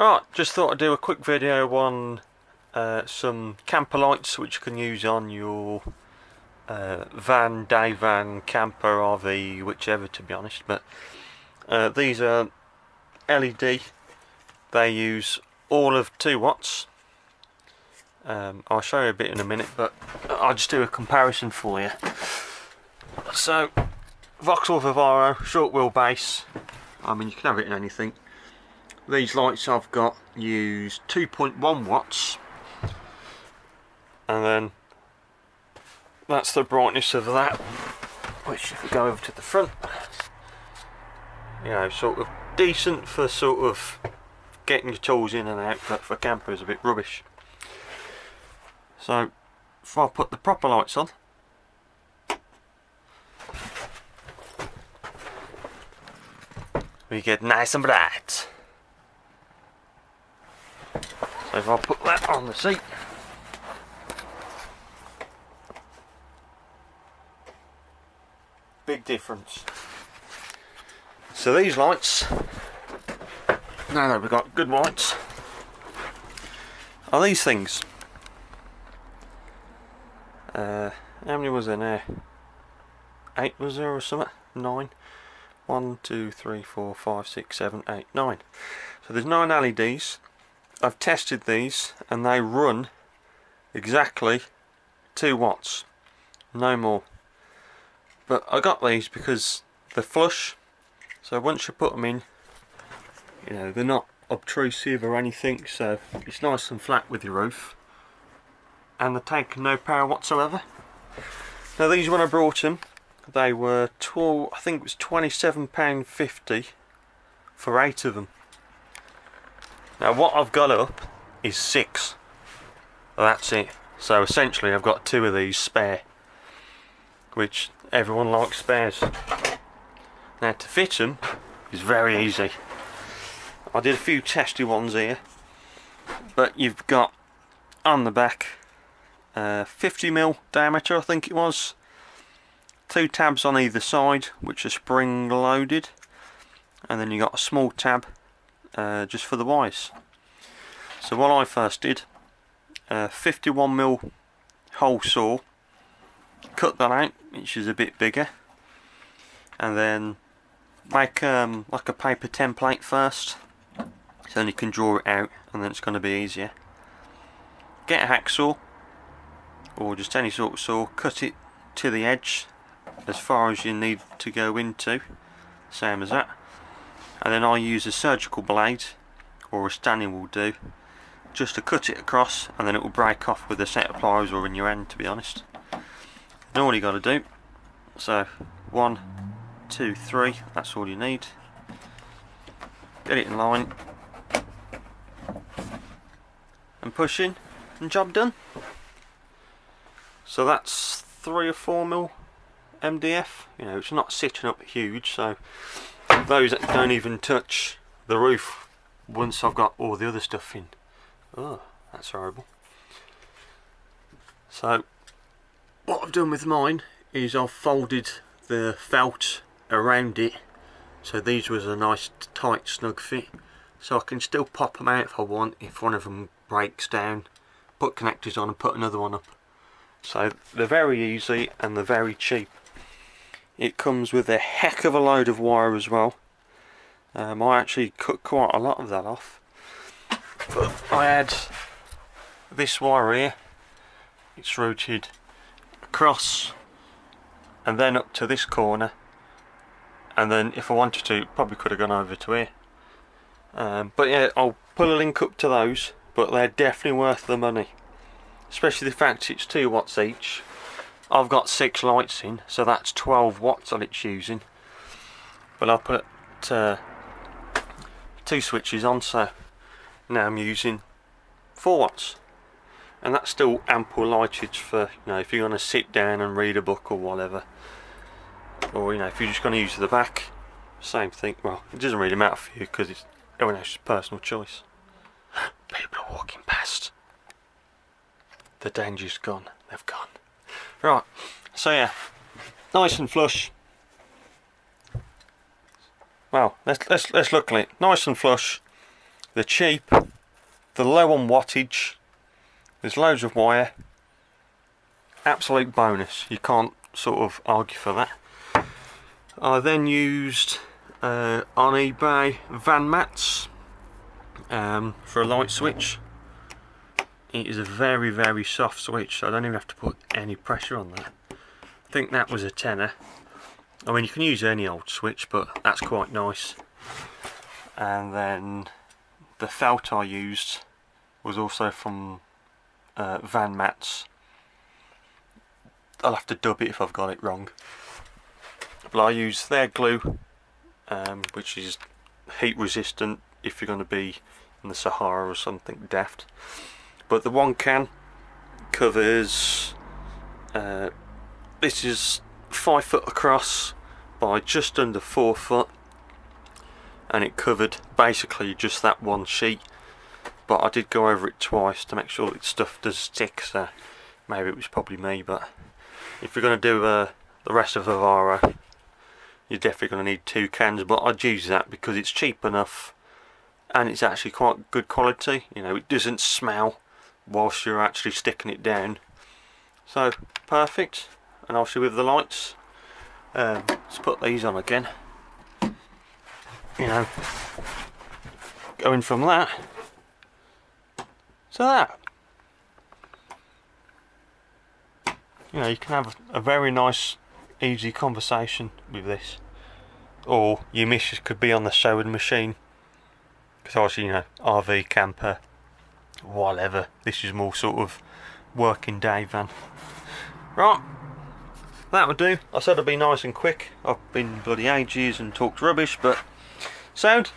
Right, just thought I'd do a quick video on some camper lights which you can use on your van, day van, camper, RV, whichever to be honest. But these are LED. They use all of 2 watts. I'll show you a bit in a minute, but I'll just do a comparison for you. So, Vauxhall Vivaro, short wheelbase. I mean, you can have it in anything. These lights I've got use 2.1 watts, and then that's the brightness of that, which if we go over to the front, you know, sort of decent for sort of getting your tools in and out, but for camper is a bit rubbish. So if I put the proper lights on, we get nice and bright. So if I put that on the seat, big difference. So these lights, now that we've got good lights, are these things. How many was there now? 8 was there or something? 9? 1, 2, 3, 4, 5, 6, 7, 8, 9. So there's 9 LEDs. I've tested these and they run exactly 2 watts, no more. But I got these because they're flush, so once you put them in, you know, they're not obtrusive or anything, so it's nice and flat with your roof, and they take no power whatsoever. Now these, when I brought them, they were I think it was £27.50 for 8 of them. Now what I've got up is 6. That's it. So essentially I've got 2 of these spare, which everyone likes spares. Now to fit them is very easy. I did a few testy ones here, but you've got on the back 50mm diameter, I think it was, 2 tabs on either side which are spring loaded, and then you got a small tab just for the wires. So what I first did, 51mm hole saw, cut that out, which is a bit bigger, and then make like a paper template first, so then you can draw it out and then it's going to be easier. Get a hacksaw or just any sort of saw, cut it to the edge as far as you need to go into, same as that. And then I use a surgical blade, or a Stanley will do, just to cut it across, and then it will break off with a set of pliers or in your hand, to be honest. And all you got to do, so 1, 2, 3, that's all you need. Get it in line, and push in, and job done. So that's 3 or 4mm MDF. You know, it's not sitting up huge, so those that don't even touch the roof once I've got all the other stuff in. Oh, that's horrible. So what I've done with mine is I've folded the felt around it, so these was a nice tight snug fit, so I can still pop them out if I want, if one of them breaks down, put connectors on and put another one up. So they're very easy and they're very cheap. It comes with a heck of a load of wire as well. I actually cut quite a lot of that off, but I had this wire here, it's routed across and then up to this corner, and then if I wanted to probably could have gone over to here, but yeah, I'll put a link up to those, but they're definitely worth the money, especially the fact it's 2 watts each. I've got 6 lights in, so that's 12 watts that it's using, but I'll put 2 switches on, so now I'm using 4 watts, and that's still ample lightage for, you know, if you're going to sit down and read a book or whatever, or, you know, if you're just going to use the back, same thing. Well, it doesn't really matter for you because it's everyone else's personal choice. People are walking past. The danger's gone. They've gone. Right, so yeah, nice and flush. Well, let's look at it. Nice and flush. they're cheap, they're low on wattage, there's loads of wire. Absolute bonus, you can't sort of argue for that. I then used on eBay van mats for a light switch. It is a very soft switch, so I don't even have to put any pressure on that. I think that was a tenner. I mean, you can use any old switch, but that's quite nice. And then the felt I used was also from van mats. I'll have to dub it if I've got it wrong. But I use their glue, which is heat resistant if you're going to be in the Sahara or something daft. But the 1 can covers, this is 5 foot across by just under 4 foot, and it covered basically just that one sheet. But I did go over it twice to make sure that stuff does stick, so maybe it was probably me. But if you're going to do the rest of the vivaro, you're definitely going to need 2 cans, but I'd use that because it's cheap enough and it's actually quite good quality. You know, it doesn't smell whilst you're actually sticking it down. So, perfect. And obviously with the lights, let's put these on again. You know, going from that to that. You know, you can have a very nice, easy conversation with this. Or your missus could be on the sewing machine. Because obviously, you know, RV, camper, whatever. This is more sort of working day van. Right, that would do. I said it'd be nice and quick. I've been bloody ages and talked rubbish, but sound.